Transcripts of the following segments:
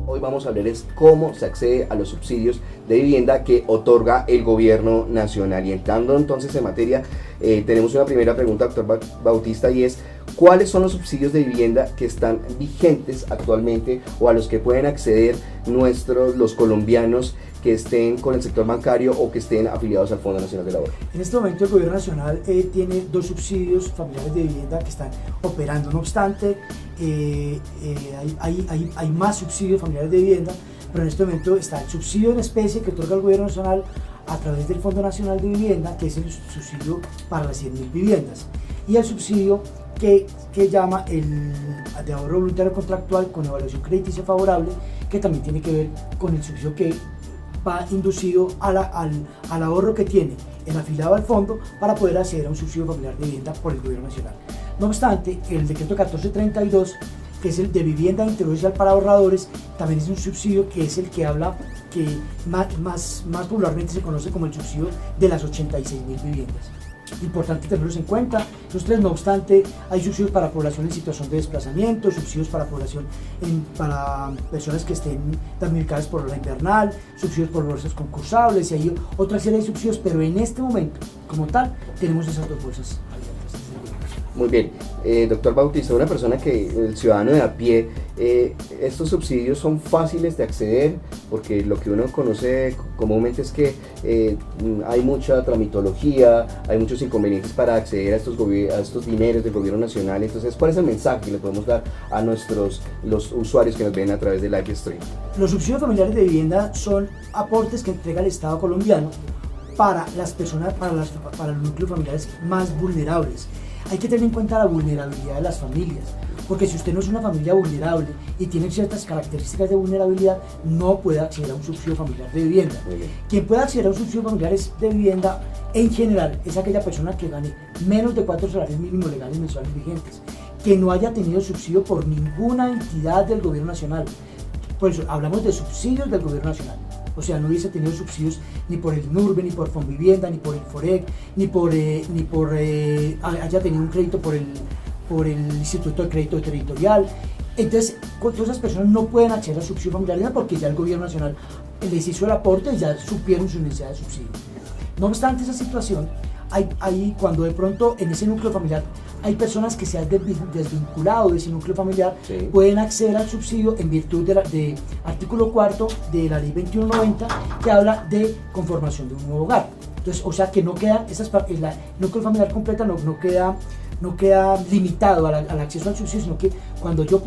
Hoy vamos a ver es cómo se accede a los subsidios de vivienda que otorga el gobierno nacional. Y entrando entonces en materia, tenemos una primera pregunta, doctor Bautista, y es: ¿cuáles son los subsidios de vivienda que están vigentes actualmente o a los que pueden acceder los colombianos que estén con el sector bancario o que estén afiliados al Fondo Nacional del Ahorro? En este momento el gobierno nacional tiene 2 subsidios familiares de vivienda que están operando. No obstante, hay más subsidios familiares de vivienda, pero en este momento está el subsidio en especie que otorga el gobierno nacional a través del Fondo Nacional de Vivienda, que es el subsidio para las 100.000 viviendas, y el subsidio que llama el de ahorro voluntario contractual con evaluación crediticia favorable, que también tiene que ver con el subsidio que va inducido al ahorro que tiene el afiliado al fondo para poder acceder a un subsidio familiar de vivienda por el gobierno nacional. No obstante, el decreto 1432, que es el de vivienda de interés social para ahorradores, también es un subsidio que es el que habla, que más popularmente se conoce como el subsidio de las 86.000 viviendas. Importante tenerlos en cuenta. Los 3, no obstante, hay subsidios para población en situación de desplazamiento, subsidios para población para personas que estén damnificadas por la invernal, subsidios por bolsas concursables, y hay otra serie de subsidios, pero en este momento, como tal, tenemos esas 2 bolsas abiertas. Muy bien, doctor Bautista, una persona el ciudadano de a pie, estos subsidios son fáciles de acceder, porque lo que uno conoce comúnmente es que hay mucha tramitología, hay muchos inconvenientes para acceder a estos dineros del gobierno nacional. Entonces, ¿cuál es el mensaje que le podemos dar a los usuarios que nos ven a través de live stream? Los subsidios familiares de vivienda son aportes que entrega el Estado colombiano para las personas, para los núcleos familiares más vulnerables. Hay que tener en cuenta la vulnerabilidad de las familias, porque si usted no es una familia vulnerable y tiene ciertas características de vulnerabilidad, no puede acceder a un subsidio familiar de vivienda. Quien puede acceder a un subsidio familiar de vivienda, en general, es aquella persona que gane menos de 4 salarios mínimos legales mensuales vigentes, que no haya tenido subsidio por ninguna entidad del gobierno nacional. Por eso hablamos de subsidios del gobierno nacional. O sea, no hubiese tenido subsidios ni por el NURBE, ni por Fonvivienda, ni por el FOREC, haya tenido un crédito por el Instituto de Crédito Territorial. Entonces, todas esas personas no pueden acceder al subsidio familiar porque ya el gobierno nacional les hizo el aporte y ya supieron su necesidad de subsidio. No obstante esa situación, cuando de pronto en ese núcleo familiar hay personas que se han desvinculado de ese núcleo familiar, sí, pueden acceder al subsidio en virtud de artículo 4 de la ley 2190, que habla de conformación de un nuevo hogar. Entonces, o sea que no queda, el núcleo familiar completa no queda limitado al acceso al subsidio, sino que cuando yo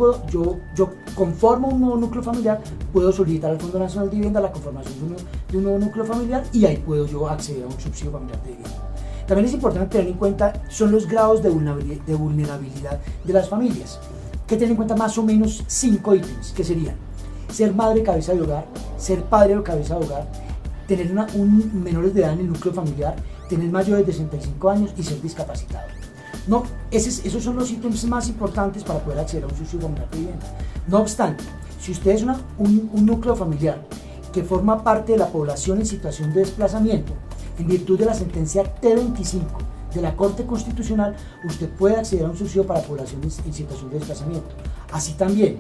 conformo un nuevo núcleo familiar, puedo solicitar al Fondo Nacional de Vivienda la conformación de un nuevo núcleo familiar, y ahí puedo yo acceder a un subsidio familiar de vivienda. También es importante tener en cuenta son los grados de vulnerabilidad de las familias. Hay que tener en cuenta más o menos 5 ítems, que serían: ser madre cabeza de hogar, ser padre o cabeza de hogar, tener menores de edad en el núcleo familiar, tener mayores de 65 años y ser discapacitado. No, esos son los ítems más importantes para poder acceder a un subsidio familiar de vivienda. No obstante, si usted es un núcleo familiar que forma parte de la población en situación de desplazamiento, en virtud de la sentencia T25 de la Corte Constitucional, usted puede acceder a un subsidio para poblaciones en situación de desplazamiento. Así también,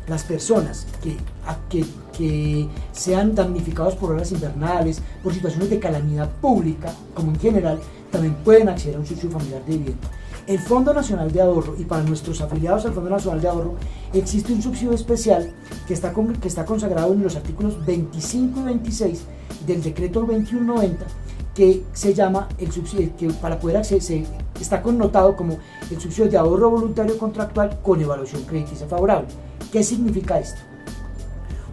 las personas que sean damnificados por horas invernales, por situaciones de calamidad pública, como en general, también pueden acceder a un subsidio familiar de vivienda. El Fondo Nacional de Ahorro, y para nuestros afiliados al Fondo Nacional de Ahorro, existe un subsidio especial que está consagrado en los artículos 25 y 26 del decreto 2190, que se llama el subsidio, que para poder acceder está connotado como el subsidio de ahorro voluntario contractual con evaluación crediticia favorable. ¿Qué significa esto?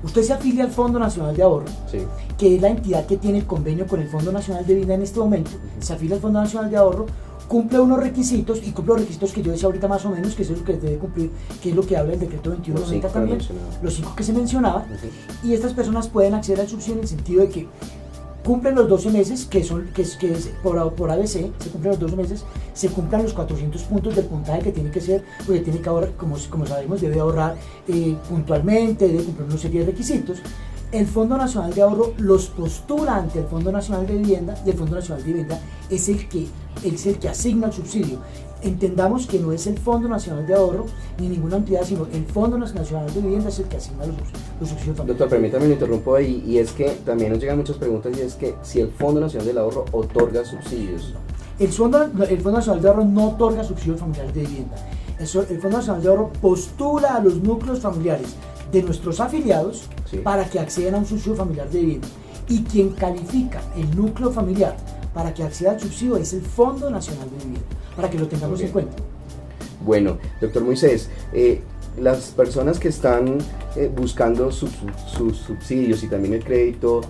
Usted se afilia al Fondo Nacional de Ahorro, sí, que es la entidad que tiene el convenio con el Fondo Nacional de Vivienda en este momento. Se afilia al Fondo Nacional de Ahorro, cumple unos requisitos, y cumple los requisitos que yo decía ahorita más o menos, que es lo que debe cumplir, que es lo que habla el decreto 2190 también, los 5 que se mencionaba, y estas personas pueden acceder al subsidio en el sentido de que cumplen los 12 meses, que es por ABC, se cumplen los 12 meses, se cumplan los 400 puntos del puntaje que tiene que ser, porque tiene que ahorrar, como sabemos, debe ahorrar puntualmente, debe cumplir una serie de requisitos. El Fondo Nacional de Ahorro los postula ante el Fondo Nacional de Vivienda, y el Fondo Nacional de Vivienda es el que asigna el subsidio. Entendamos que no es el Fondo Nacional de Ahorro ni ninguna entidad, sino el Fondo Nacional de Vivienda es el que asigna los subsidios familiares. Doctor, permítame, lo interrumpo ahí, y es que también nos llegan muchas preguntas, y es que si el Fondo Nacional del Ahorro otorga subsidios. El Fondo Nacional de Ahorro no otorga subsidios familiares de vivienda. El Fondo Nacional de Ahorro postula a los núcleos familiares de nuestros afiliados, sí, para que accedan a un subsidio familiar de vivienda. Y quien califica el núcleo familiar para que acceda al subsidio es el Fondo Nacional de Vivienda, para que lo tengamos en cuenta. Bueno, doctor Moisés, las personas que están buscando sus subsidios y también el crédito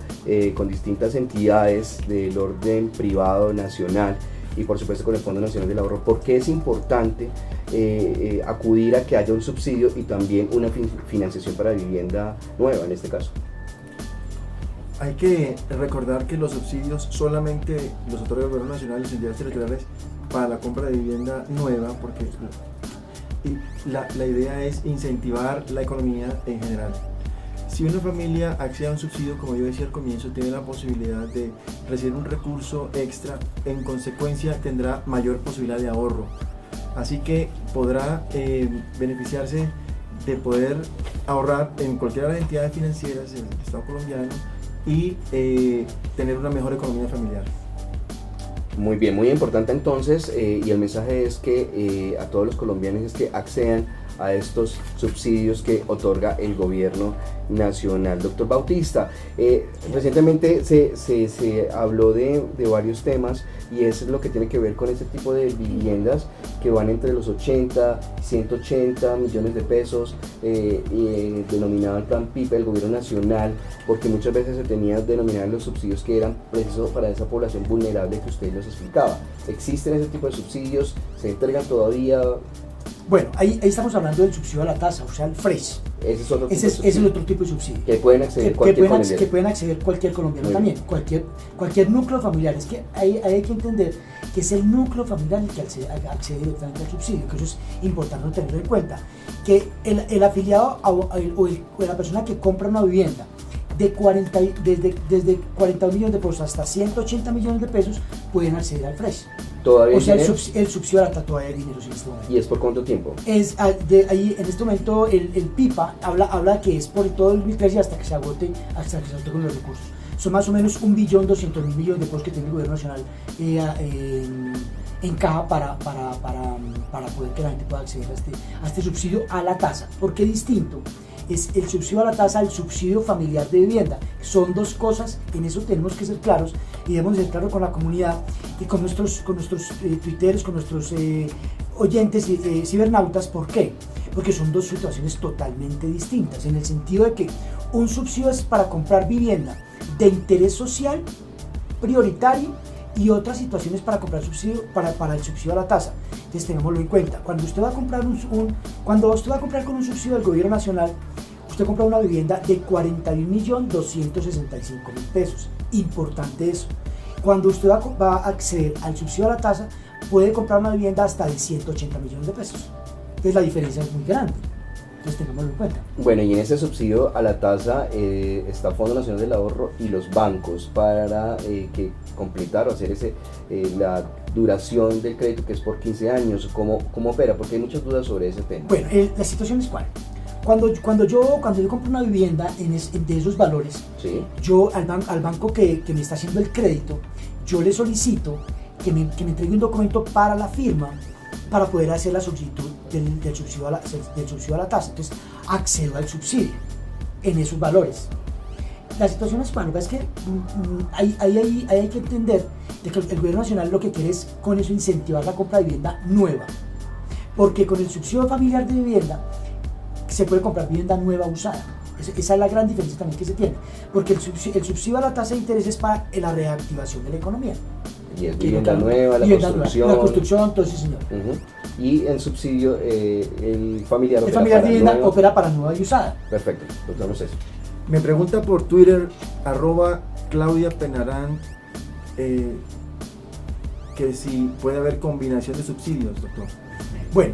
con distintas entidades del orden privado nacional y por supuesto con el Fondo Nacional del Ahorro, ¿por qué es importante acudir a que haya un subsidio y también una financiación para vivienda nueva en este caso? Hay que recordar que los subsidios solamente los otorga el Gobierno Nacional y las entidades territoriales para la compra de vivienda nueva, porque la idea es incentivar la economía en general. Si una familia accede a un subsidio, como yo decía al comienzo, tiene la posibilidad de recibir un recurso extra, en consecuencia tendrá mayor posibilidad de ahorro. Así que podrá beneficiarse de poder ahorrar en cualquiera de las entidades financieras del Estado colombiano y tener una mejor economía familiar. Muy bien, muy importante entonces, y el mensaje es que a todos los colombianos es que accedan a estos subsidios que otorga el gobierno nacional. Doctor Bautista, recientemente se habló de varios temas, y eso es lo que tiene que ver con este tipo de viviendas que van entre los 80 y 180 millones de pesos, denominado el plan PIPE del gobierno nacional, porque muchas veces se tenía denominado los subsidios que eran precisos para esa población vulnerable que usted nos explicaba. ¿Existen ese tipo de subsidios? ¿Se entregan todavía? Bueno, ahí estamos hablando del subsidio a la tasa, o sea, el FRES. Ese es otro tipo ese es el otro tipo de subsidio. Que pueden acceder cualquier colombiano. Que pueden acceder cualquier colombiano también, cualquier núcleo familiar. Es que ahí hay que entender que es el núcleo familiar el que accede directamente al subsidio, que eso es importante tenerlo en cuenta. Que el afiliado o la persona que compra una vivienda desde 40 millones de pesos hasta 180 millones de pesos pueden acceder al FRES. ¿Todavía o sea, el subsidio a la tasa todavía de dinero en este momento. ¿Y es por cuánto tiempo? Ahí en este momento el PIPA habla que es por todo el 2013 hasta que se agote con los recursos. Son más o menos 1.200.000 millones de pesos que tiene el gobierno nacional en caja para poder que la gente pueda acceder a este subsidio a la tasa. ¿Por qué distinto? Es el subsidio a la tasa del subsidio familiar de vivienda. Son dos cosas, en eso tenemos que ser claros y debemos ser claros con la comunidad y con nuestros tuiteros, con nuestros oyentes cibernautas. ¿Por qué? Porque son dos situaciones totalmente distintas, en el sentido de que un subsidio es para comprar vivienda de interés social prioritario y otras situaciones para comprar subsidio para el subsidio a la tasa. Entonces tengámoslo en cuenta. Cuando usted va a comprar con un subsidio del gobierno nacional, usted compra una vivienda de 41.265.000 pesos. Importante eso. Cuando usted va a acceder al subsidio a la tasa, puede comprar una vivienda hasta de 180 millones de pesos. Entonces la diferencia es muy grande. Entonces tengámoslo en cuenta. Bueno, y en ese subsidio a la tasa está el Fondo Nacional del Ahorro y los bancos para que completar o hacer la duración del crédito, que es por 15 años. ¿Cómo opera? Porque hay muchas dudas sobre ese tema. Bueno, la situación es cuál. Cuando yo compro una vivienda de esos valores, ¿sí? Yo al banco que me está haciendo el crédito, yo le solicito que me entregue un documento para la firma para poder hacer la solicitud del subsidio a la tasa. Entonces accedo al subsidio en esos valores. La situación es cuando es que hay que entender de que el gobierno nacional lo que quiere es con eso incentivar la compra de vivienda nueva, porque con el subsidio familiar de vivienda se puede comprar vivienda nueva usada. Esa es la gran diferencia también que se tiene, porque el subsidio a la tasa de interés es para la reactivación de la economía. Y es vivienda nueva, la construcción. La construcción, entonces, señor. Y el subsidio, el familiar de vivienda opera para nueva y usada. Perfecto, doctor Moisés. Me pregunta por Twitter, @Claudia Penarán, que si puede haber combinación de subsidios, doctor. Bueno,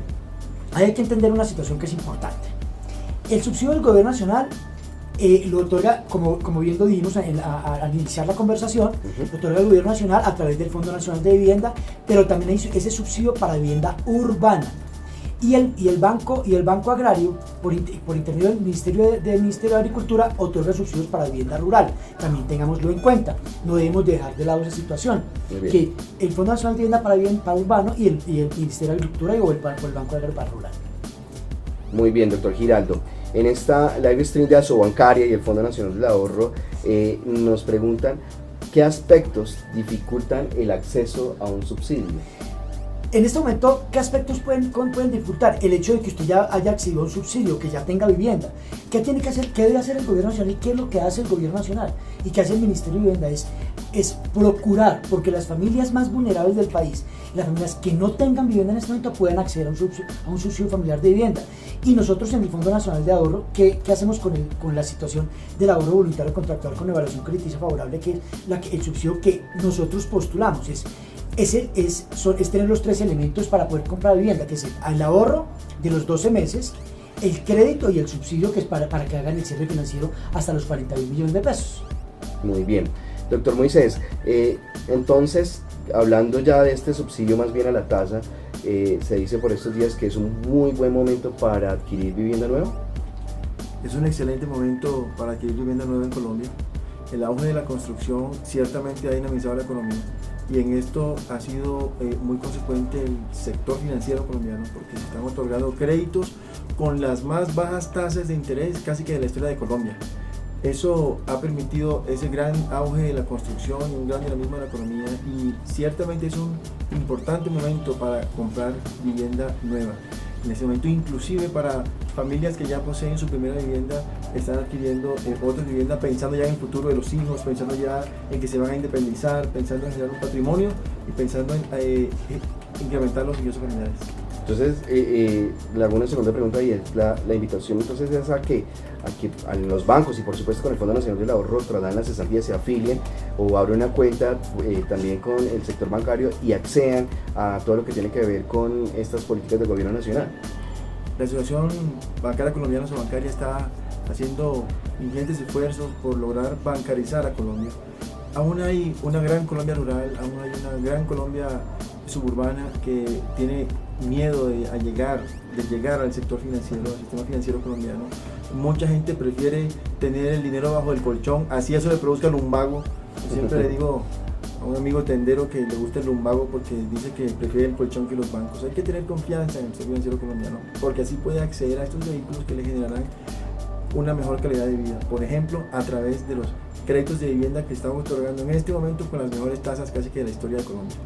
hay que entender una situación que es importante. El subsidio del gobierno nacional lo otorga, como bien lo dijimos al iniciar la conversación, lo otorga el Gobierno Nacional a través del Fondo Nacional de Vivienda, pero también hay ese subsidio para vivienda urbana. Y el Banco Agrario, por intermedio del Ministerio de Agricultura, otorga subsidios para vivienda rural. También tengámoslo en cuenta, no debemos dejar de lado esa situación, que el Fondo Nacional de Vivienda para urbano y el Ministerio de Agricultura o el Banco Agrario para rural. Muy bien, doctor Giraldo. En esta live stream de Asobancaria y el Fondo Nacional del Ahorro nos preguntan qué aspectos dificultan el acceso a un subsidio. En este momento, ¿qué aspectos pueden dificultar? El hecho de que usted ya haya accedido a un subsidio, que ya tenga vivienda. ¿Qué tiene que hacer? ¿Qué debe hacer el Gobierno Nacional? ¿Y qué es lo que hace el Gobierno Nacional? ¿Y qué hace el Ministerio de Vivienda? Es procurar, porque las familias más vulnerables del país, las familias que no tengan vivienda en este momento, puedan acceder a un subsidio familiar de vivienda. Y nosotros en el Fondo Nacional de Ahorro, ¿qué hacemos con la situación del ahorro voluntario contractual con evaluación crediticia favorable, que es el subsidio que nosotros postulamos? Es tener los 3 elementos para poder comprar vivienda, que es el ahorro de los 12 meses, el crédito y el subsidio, que es para que hagan el cierre financiero hasta los 41 millones de pesos. Muy bien. Doctor Moisés, entonces, hablando ya de este subsidio más bien a la tasa, se dice por estos días que es un muy buen momento para adquirir vivienda nueva. Es un excelente momento para adquirir vivienda nueva en Colombia. El auge de la construcción ciertamente ha dinamizado la economía. Y en esto ha sido muy consecuente el sector financiero colombiano, porque se están otorgando créditos con las más bajas tasas de interés casi que de la historia de Colombia. Eso ha permitido ese gran auge de la construcción y un gran dinamismo de la economía, y ciertamente es un importante momento para comprar vivienda nueva. En ese momento, inclusive para familias que ya poseen su primera vivienda, están adquiriendo otras viviendas pensando ya en el futuro de los hijos, pensando ya en que se van a independizar, pensando en generar un patrimonio y pensando en incrementar los ingresos familiares. Entonces, le hago una segunda pregunta, y es la invitación entonces es a que a los bancos y por supuesto con el Fondo Nacional del Ahorro trasladen las cesantías, se afilien o abran una cuenta también con el sector bancario y accedan a todo lo que tiene que ver con estas políticas del gobierno nacional. La Asociación Bancaria Colombiana, Asobancaria, está haciendo ingentes esfuerzos por lograr bancarizar a Colombia. Aún hay una gran Colombia rural, aún hay una gran Colombia suburbana que tiene miedo de llegar al sector financiero, al sistema financiero colombiano. Mucha gente prefiere tener el dinero bajo el colchón, así eso le produzca lumbago. Yo siempre le digo a un amigo tendero que le gusta el lumbago porque dice que prefiere el colchón que los bancos. Hay que tener confianza en el sector financiero colombiano, porque así puede acceder a estos vehículos que le generarán una mejor calidad de vida. Por ejemplo, a través de los créditos de vivienda que estamos otorgando en este momento con las mejores tasas casi que de la historia de Colombia.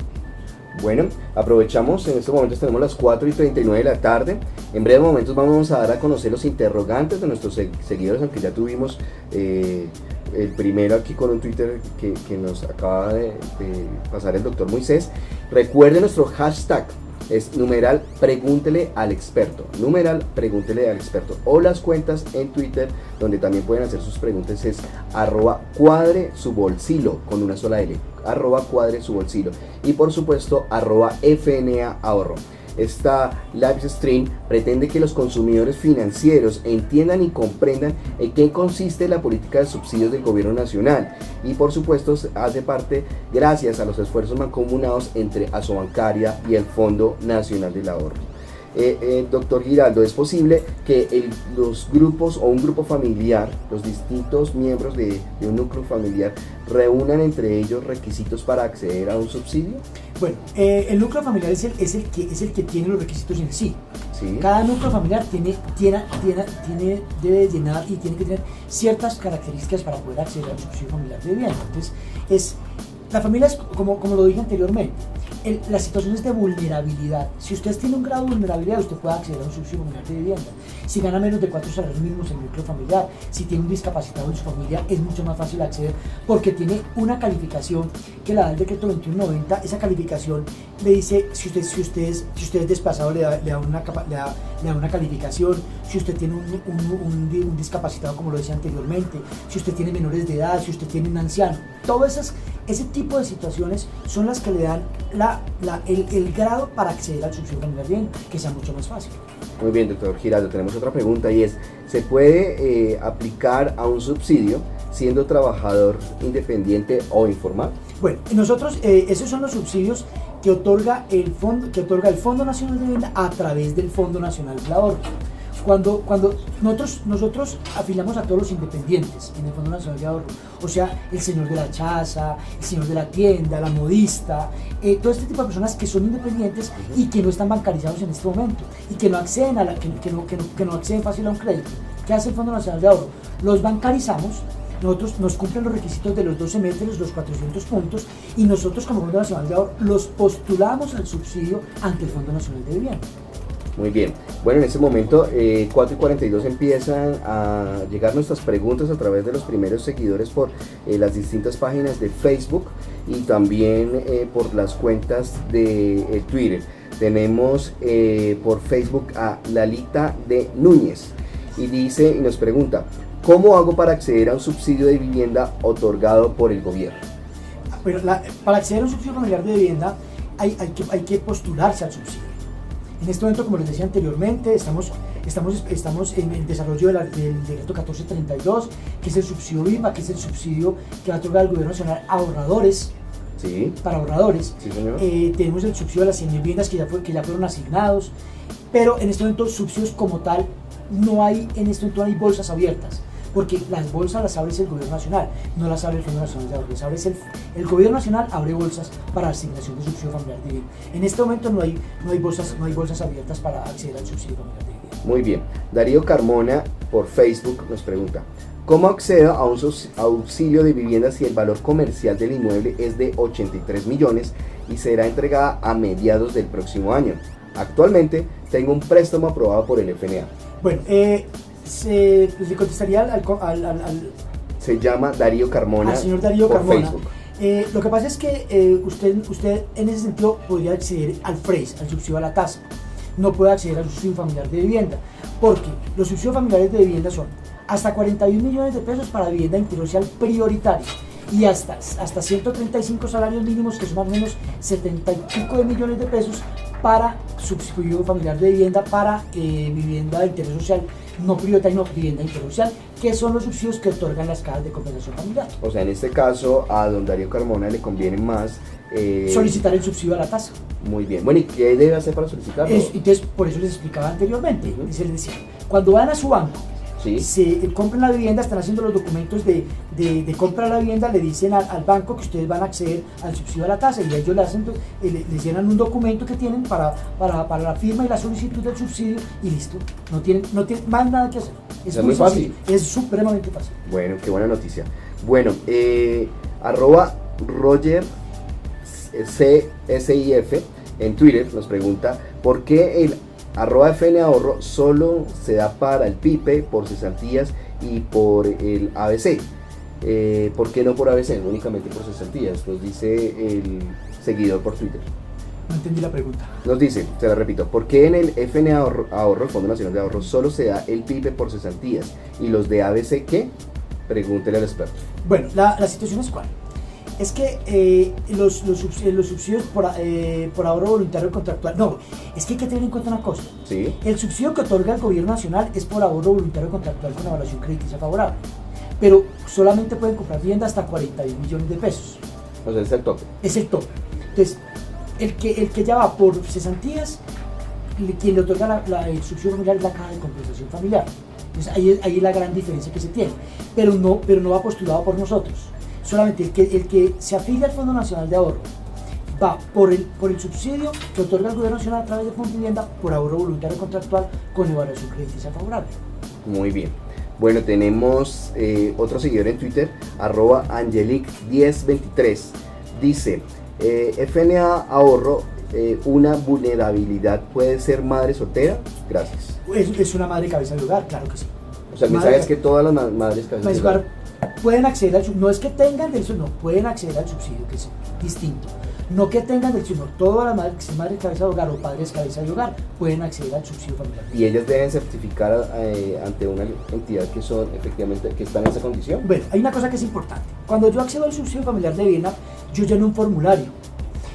Bueno, aprovechamos, en estos momentos tenemos las 4:39 de la tarde. En breves momentos vamos a dar a conocer los interrogantes de nuestros seguidores, aunque ya tuvimos el primero aquí con un Twitter que nos acaba de pasar el doctor Moisés. Recuerden nuestro hashtag, es numeral pregúntele al experto, o las cuentas en Twitter donde también pueden hacer sus preguntas es @cuadresubolsilo con una sola L, @cuadresubolsilo, y por supuesto @FNA Ahorro. Esta live stream pretende que los consumidores financieros entiendan y comprendan en qué consiste la política de subsidios del gobierno nacional, y por supuesto hace parte gracias a los esfuerzos mancomunados entre Asobancaria y el Fondo Nacional del Ahorro. Doctor Giraldo, ¿es posible que los grupos o un grupo familiar, los distintos miembros de un núcleo familiar, reúnan entre ellos requisitos para acceder a un subsidio? Bueno, el núcleo familiar es el que tiene los requisitos en sí. Sí. Cada núcleo familiar debe llenar y tiene que tener ciertas características para poder acceder al subsidio familiar de vivienda. Entonces, la familia es, como lo dije anteriormente, las situaciones de vulnerabilidad. Si usted tiene un grado de vulnerabilidad, usted puede acceder a un subsidio familiar de vivienda. Si gana menos de 4 salarios mínimos en el núcleo familiar, si tiene un discapacitado en su familia, es mucho más fácil acceder porque tiene una calificación que la da el decreto 2190. Esa calificación le dice si usted es desplazado, le da una calificación. Si usted tiene un discapacitado, como lo decía anteriormente, si usted tiene menores de edad, si usted tiene un anciano, todas ese tipo de situaciones son las que le dan el grado para acceder al subsidio familiar bien, que sea mucho más fácil. Muy bien, doctor Giraldo, tenemos otra pregunta, y es, ¿Se puede aplicar a un subsidio siendo trabajador independiente o informal? Bueno, nosotros, esos son los subsidios que otorga el Fondo Nacional de Vivienda a través del Fondo Nacional del Ahorro. Cuando nosotros afiliamos a todos los independientes en el Fondo Nacional de Ahorro, o sea, el señor de la chaza, el señor de la tienda, la modista, todo este tipo de personas que son independientes y que no están bancarizados en este momento y que no acceden que no acceden fácil a un crédito. ¿Qué hace el Fondo Nacional de Ahorro? Los bancarizamos. Nosotros nos cumplen los requisitos de los 12 metros, los 400 puntos, y nosotros como Fondo Nacional de Ahorro los postulamos al subsidio ante el Fondo Nacional de Vivienda. Muy bien, bueno, en este momento 4:42 empiezan a llegar nuestras preguntas a través de los primeros seguidores por las distintas páginas de Facebook y también por las cuentas de Twitter. Tenemos por Facebook a Lalita de Núñez y dice y nos pregunta: ¿cómo hago para acceder a un subsidio de vivienda otorgado por el gobierno? Pero para acceder a un subsidio familiar de vivienda hay que postularse al subsidio. En este momento, como les decía anteriormente, estamos en el desarrollo del decreto 1432, que es el subsidio VIVA, que es el subsidio que va a otorgar el gobierno nacional a ahorradores. Sí. Para ahorradores. Sí, señor. Tenemos el subsidio de las 100.000 viviendas que ya fueron asignados, pero en este momento subsidios como tal no hay bolsas abiertas, porque las bolsas las abre el gobierno nacional, no las abre el Fondo Nacional de Ahorro, las abre el gobierno nacional abre bolsas para asignación de subsidio familiar de vivienda. En este momento no hay bolsas abiertas para acceder al subsidio familiar de vivienda. Muy bien. Darío Carmona por Facebook nos pregunta: ¿cómo accedo a un auxilio de vivienda si el valor comercial del inmueble es de 83 millones y será entregada a mediados del próximo año? Actualmente tengo un préstamo aprobado por el FNA. Bueno, le contestaría al Se llama Darío Carmona. Al señor Darío por Carmona. Facebook. Lo que pasa es que usted en ese sentido podría acceder al FRES, al subsidio a la tasa. No puede acceder al subsidio familiar de vivienda, porque los subsidios familiares de vivienda son hasta 41 millones de pesos para vivienda de interés social prioritaria y hasta 135 salarios mínimos, que son más o menos 70 y pico de millones de pesos para subsidio familiar de vivienda para vivienda de interés social no prioritaria, no vivienda de interés social, que son los subsidios que otorgan las cajas de compensación familiar. O sea, en este caso a don Darío Carmona le conviene más solicitar el subsidio a la tasa. Muy bien. Bueno, ¿y qué debe hacer para solicitarlo? Entonces, por eso les explicaba anteriormente. Se les decía, cuando van a su banco, ¿sí? Se compran la vivienda, están haciendo los documentos de compra de la vivienda, le dicen al banco que ustedes van a acceder al subsidio a la tasa y ellos les llenan un documento que tienen para la firma y la solicitud del subsidio y listo. No tienen más nada que hacer. Es muy fácil. Es supremamente fácil. Bueno, qué buena noticia. Bueno, @Roger CSIF en Twitter nos pregunta: ¿por qué el @FN Ahorro solo se da para el PIPE, por cesantías y por el ABC? ¿Por qué no por ABC? Únicamente por cesantías, nos dice el seguidor por Twitter. No entendí la pregunta. Nos dice, se la repito: ¿por qué en el FN Ahorro, el Fondo Nacional de Ahorro, solo se da el PIPE por cesantías y los de ABC qué? Pregúntele al experto. Bueno, la situación es cuál. Es que los subsidios por ahorro voluntario contractual, no, es que hay que tener en cuenta una cosa. ¿Sí? El subsidio que otorga el gobierno nacional es por ahorro voluntario contractual con evaluación crediticia favorable, pero solamente pueden comprar vivienda hasta 41 millones de pesos. O sea, es el tope. Es el tope. Entonces, el que ya va por cesantías, quien le otorga el subsidio familiar es la caja de compensación familiar. Entonces, ahí es la gran diferencia que se tiene, pero no va postulado por nosotros. Solamente el que se afilia al Fondo Nacional de Ahorro va por el subsidio que otorga el gobierno nacional a través de Fondo de Vivienda por ahorro voluntario contractual con evaluación crediticia favorable. Muy bien. Bueno, tenemos otro seguidor en Twitter, @Angelic1023. Dice: FNA Ahorro, una vulnerabilidad puede ser madre soltera. Gracias. Es una madre cabeza de hogar, claro que sí. O sea, el mensaje es que todas las madres cabezas de hogar pueden acceder al subsidio, no es que tengan derecho, no, pueden acceder al subsidio, que es distinto. No que tengan derecho, no, todas las madres cabeza de hogar o padres cabeza de hogar pueden acceder al subsidio familiar. Y ellas deben certificar ante una entidad que son efectivamente, que están en esa condición. Bueno, hay una cosa que es importante. Cuando yo accedo al subsidio familiar de vivienda, yo lleno un formulario.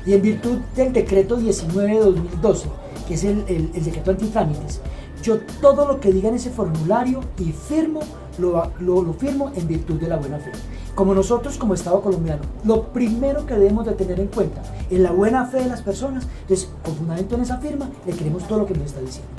Y en virtud del decreto 19 de 2012, que es el decreto antitrámites, yo todo lo que diga en ese formulario y firmo, lo firmo en virtud de la buena fe. Como nosotros, como Estado colombiano, lo primero que debemos de tener en cuenta es la buena fe de las personas. Entonces, con fundamento en esa firma, le queremos todo lo que nos está diciendo.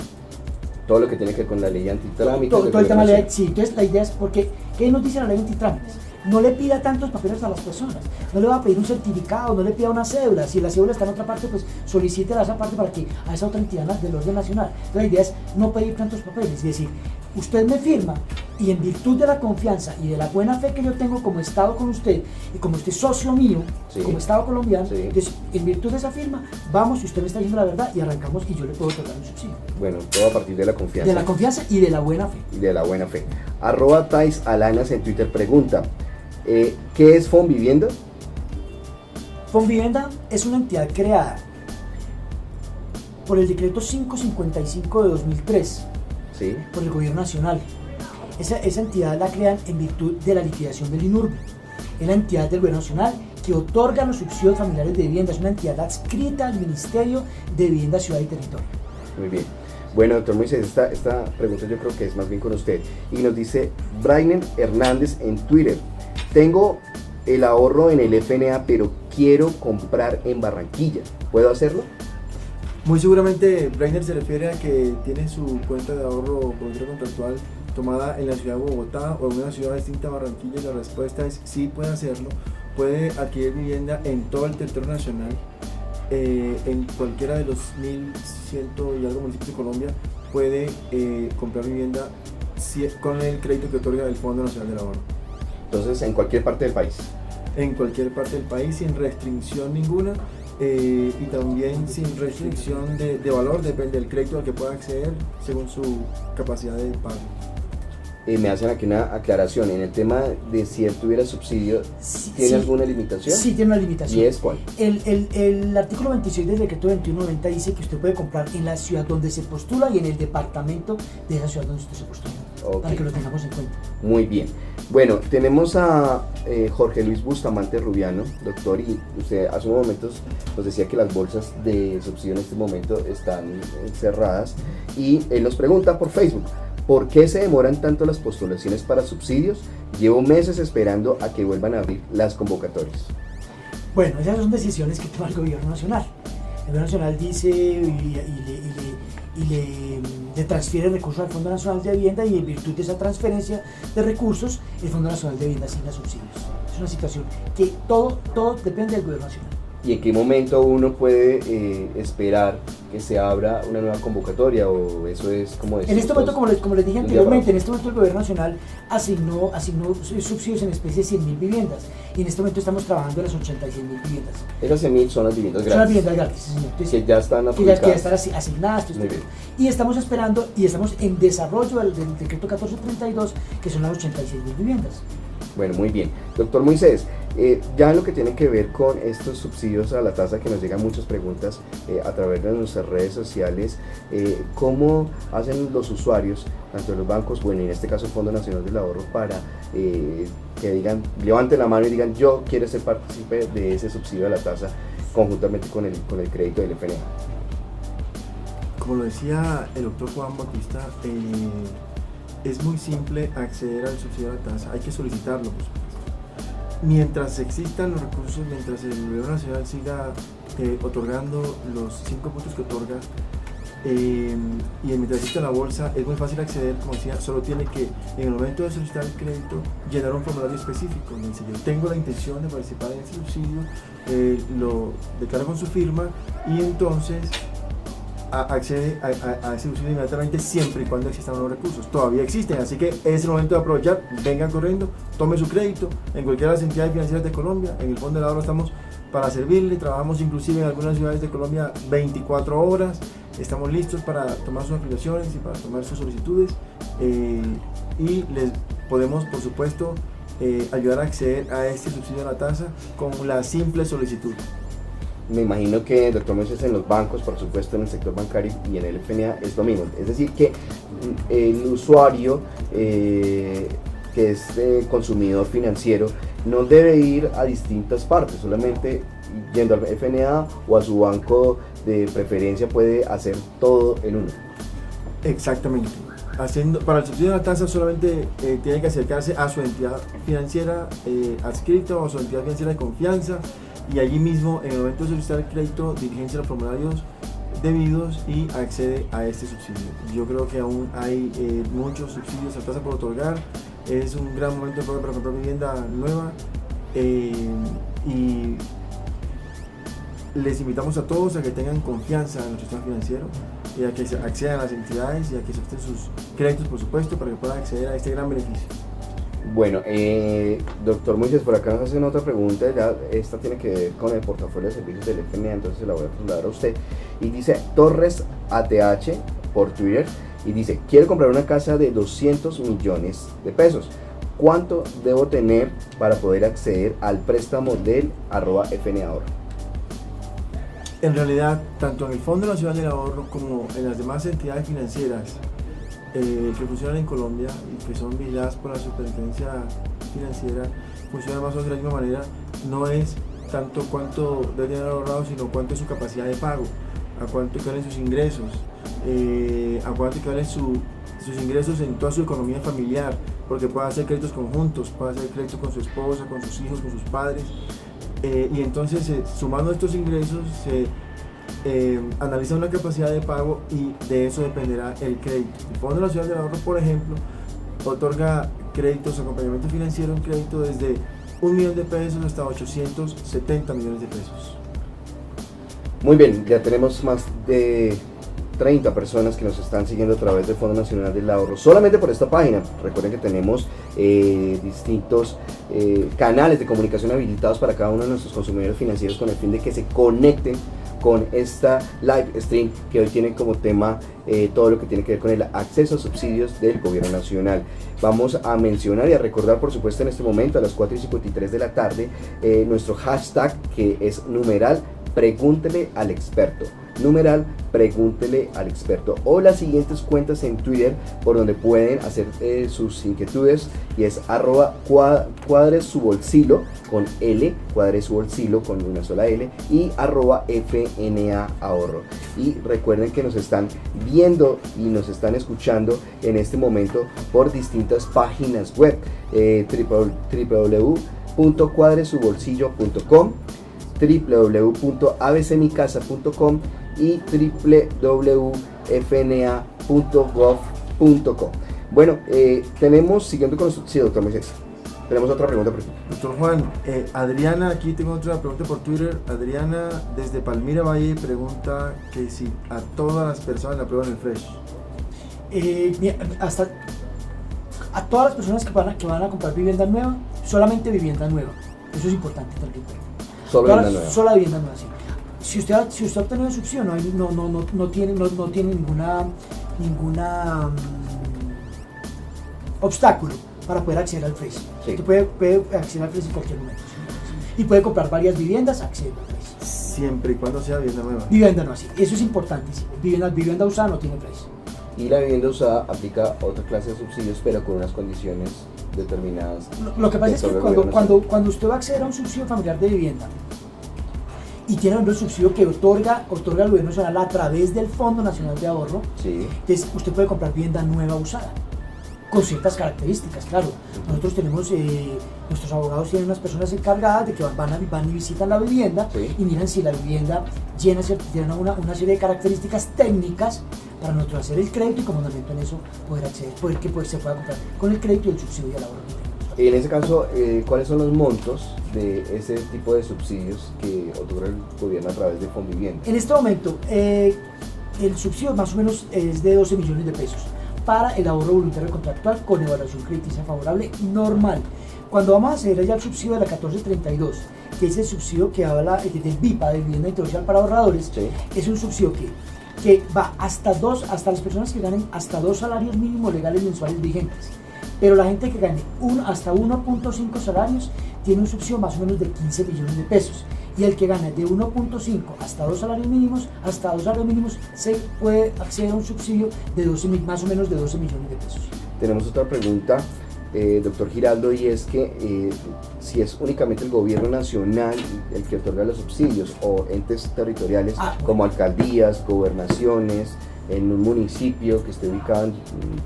Todo lo que tiene que ver con la ley antitrámites. Todo el tema de la ley, sí. Entonces, la idea es porque, ¿qué nos dice la ley antitrámites? No le pida tantos papeles a las personas, no le va a pedir un certificado, no le pida una cédula. Si la cédula está en otra parte, pues solicítela a esa parte para que a esa otra entidad del orden nacional. Entonces, la idea es no pedir tantos papeles, es decir, usted me firma y en virtud de la confianza y de la buena fe que yo tengo como Estado con usted y como usted es socio mío, sí, como Estado colombiano, sí, entonces en virtud de esa firma vamos y usted me está diciendo la verdad y arrancamos y yo le puedo otorgar un subsidio. Bueno, todo a partir de la confianza. De la confianza y de la buena fe. Y de la buena fe. @Thais Alanas en Twitter pregunta, ¿qué es Fonvivienda? Fonvivienda es una entidad creada por el decreto 555 de 2003, Sí. por el gobierno nacional. Esa entidad la crean en virtud de la liquidación del INURBE. Es la entidad del gobierno nacional que otorga los subsidios familiares de vivienda. Es una entidad adscrita al Ministerio de Vivienda, Ciudad y Territorio. Muy bien. Bueno, doctor Moisés, esta pregunta yo creo que es más bien con usted. Y nos dice Brainer Hernández en Twitter, tengo el ahorro en el FNA, pero quiero comprar en Barranquilla. ¿Puedo hacerlo? Muy seguramente Brainer se refiere a que tiene su cuenta de ahorro voluntario contractual tomada en la ciudad de Bogotá o en una ciudad distinta a Barranquilla, y la respuesta es sí, puede hacerlo. Puede adquirir vivienda en todo el territorio nacional, en cualquiera de los 1.100 y algo municipios de Colombia. Puede comprar vivienda con el crédito que otorga el Fondo Nacional del Ahorro. Entonces, en cualquier parte del país. En cualquier parte del país, sin restricción ninguna. Y también sin restricción de valor, depende del crédito al que pueda acceder según su capacidad de pago. Me hacen aquí una aclaración, en el tema de si él tuviera subsidio, ¿tiene Sí, alguna limitación? Sí, tiene una limitación. ¿Y es cuál? El artículo 26 del decreto 2190 dice que usted puede comprar en la ciudad donde se postula y en el departamento de esa ciudad donde usted se postula. Okay. Para que lo tengamos en cuenta. Muy bien. Bueno, tenemos a Jorge Luis Bustamante Rubiano, doctor, y usted hace unos momentos nos decía que las bolsas de subsidio en este momento están cerradas, y él nos pregunta por Facebook, ¿por qué se demoran tanto las postulaciones para subsidios? Llevo meses esperando a que vuelvan a abrir las convocatorias. Bueno, esas son decisiones que toma el gobierno nacional. El gobierno nacional dice le transfiere recursos al Fondo Nacional de Vivienda, y en virtud de esa transferencia de recursos, el Fondo Nacional de Vivienda asigna subsidios. Es una situación que todo depende del gobierno nacional. ¿Y en qué momento uno puede esperar que se abra una nueva convocatoria, o eso es como decir? En este momento, como les dije anteriormente, en este momento el gobierno nacional asignó subsidios en especie de 100.000 viviendas, y en este momento estamos trabajando en las 86.000 viviendas. Esas 100.000 son las viviendas Son las gratis. viviendas gratis, sí, señor. Entonces, Que ya están que ya aplicadas. están asignadas. Muy bien. Y estamos esperando y estamos en desarrollo del decreto 1432, que son las 86.000 viviendas. Bueno, muy bien. Doctor Moisés, ya en lo que tiene que ver con estos subsidios a la tasa, que nos llegan muchas preguntas a través de nuestras redes sociales, ¿cómo hacen los usuarios, tanto de los bancos, bueno, en este caso el Fondo Nacional del Ahorro, para que digan, levanten la mano y digan, yo quiero ser partícipe de ese subsidio a la tasa conjuntamente con el crédito del FNA? Como lo decía el doctor Juan Bautista, es muy simple acceder al subsidio a la tasa, hay que solicitarlo, por supuesto. Mientras existan los recursos, mientras el gobierno nacional siga otorgando los 5 puntos que otorga, y mientras exista la bolsa, es muy fácil acceder. Como decía, solo tiene que, en el momento de solicitar el crédito, llenar un formulario específico donde dice: yo tengo la intención de participar en este subsidio, lo declara con su firma, y entonces accede a ese subsidio inmediatamente, siempre y cuando existan los recursos. Todavía existen, así que es el momento de aprovechar. Vengan corriendo, tome su crédito en cualquiera de las entidades financieras de Colombia. En el Fondo del Ahorro estamos para servirle, trabajamos inclusive en algunas ciudades de Colombia 24 horas, estamos listos para tomar sus afiliaciones y para tomar sus solicitudes, y les podemos, por supuesto, ayudar a acceder a este subsidio a la tasa con la simple solicitud. Me imagino que, doctor Moisés, en los bancos, por supuesto, en el sector bancario y en el FNA es lo mismo. Es decir, que el usuario que es consumidor financiero no debe ir a distintas partes, solamente yendo al FNA o a su banco de preferencia puede hacer todo en uno. Exactamente. Para el subsidio de la tasa solamente tiene que acercarse a su entidad financiera adscrita o a su entidad financiera de confianza, y allí mismo, en el momento de solicitar el crédito, diligencia los formularios debidos y accede a este subsidio. Yo creo que aún hay muchos subsidios a tasa por otorgar. Es un gran momento para comprar vivienda nueva, y les invitamos a todos a que tengan confianza en nuestro sistema financiero y a que accedan a las entidades y a que acepten sus créditos, por supuesto, para que puedan acceder a este gran beneficio. Bueno, doctor Moisés, por acá nos hacen otra pregunta, ya esta tiene que ver con el portafolio de servicios del FMA, entonces se la voy a trasladar a usted. Y dice Torres ATH por Twitter, y dice, quiero comprar una casa de 200 millones de pesos. ¿Cuánto debo tener para poder acceder al préstamo del @FNAhorro? En realidad, tanto en el Fondo Nacional del Ahorro como en las demás entidades financieras que funcionan en Colombia y que son vigiladas por la Superintendencia Financiera, funcionan más o menos de la misma manera. No es tanto cuánto debe tener ahorrado, sino cuánto es su capacidad de pago, a cuánto equivalen sus ingresos, a cuánto equivalen sus ingresos en toda su economía familiar, porque puede hacer créditos conjuntos, puede hacer créditos con su esposa, con sus hijos, con sus padres, y entonces sumando estos ingresos se analiza una capacidad de pago y de eso dependerá el crédito. El Fondo Nacional del Ahorro, por ejemplo, otorga créditos, acompañamiento financiero, un crédito desde 1 millón de pesos hasta 870 millones de pesos. Muy bien, ya tenemos más de 30 personas que nos están siguiendo a través del Fondo Nacional del Ahorro, solamente por esta página. Recuerden que tenemos distintos canales de comunicación habilitados para cada uno de nuestros consumidores financieros con el fin de que se conecten con esta live stream que hoy tiene como tema todo lo que tiene que ver con el acceso a subsidios del gobierno nacional. Vamos a mencionar y a recordar, por supuesto, en este momento a las 4:53 de la tarde nuestro hashtag, que es numeral pregúntele al experto, numeral pregúntele al experto, o las siguientes cuentas en Twitter por donde pueden hacer sus inquietudes, y es @cuadresubolsilo con L, cuadresubolsilo con una sola L, y @FNAhorro. Y recuerden que nos están viendo y nos están escuchando en este momento por distintas páginas web, www.cuadresubolsillo.com, www.abcmicasa.com y www.fna.gov.co. Bueno, tenemos, siguiendo con sí, doctor Moisés, tenemos otra pregunta por aquí. Doctor Juan, Adriana, aquí tengo otra pregunta por Twitter. Adriana desde Palmira Valle pregunta que si a todas las personas le aprueban el Fresh. Hasta a todas las personas que van a comprar vivienda nueva, solamente vivienda nueva. Eso es importante tener en cuenta. Sola vivienda nueva, sí. Si usted ha obtenido subsidio, no tiene ninguna obstáculo para poder acceder al FRES. Sí. Usted puede acceder al FRES en cualquier momento, ¿sí? Y puede comprar varias viviendas, acceder al FRES. Siempre y cuando sea vivienda nueva. Vivienda nueva, sí. Eso es importantísimo. Vivienda usada no tiene FRES. Y la vivienda usada aplica otra clase de subsidios, pero con unas condiciones determinadas. Lo que pasa es que cuando usted va a acceder a un subsidio familiar de vivienda y tiene un subsidio que otorga el gobierno nacional a través del Fondo Nacional de Ahorro, sí, entonces usted puede comprar vivienda nueva usada con ciertas características, claro. Nosotros tenemos, nuestros abogados tienen unas personas encargadas de que van y visitan la vivienda, sí, y miran si la vivienda tiene una serie de características técnicas para nosotros hacer el crédito y con fundamento en eso poder acceder, que se pueda comprar con el crédito y el subsidio y el ahorro. Y en ese caso, ¿cuáles son los montos de ese tipo de subsidios que otorga el gobierno a través de Fonvivienda? En este momento, el subsidio más o menos es de 12 millones de pesos para el ahorro voluntario contractual con evaluación crediticia favorable normal. Cuando vamos a hacer ya el subsidio de la 1432, que es el subsidio que habla del VIPA, de Vivienda Interocial para Ahorradores, sí, es un subsidio que va hasta las personas que ganen hasta 2 salarios mínimos legales mensuales vigentes. Pero la gente que gane hasta 1.5 salarios tiene un subsidio más o menos de 15 millones de pesos. Y el que gana de 1.5 hasta 2 salarios mínimos, se puede acceder a un subsidio de más o menos de 12 millones de pesos. Tenemos otra pregunta, doctor Giraldo, y es que si es únicamente el gobierno nacional el que otorga los subsidios o entes territoriales como alcaldías, gobernaciones, Sí. en un municipio que esté ubicado en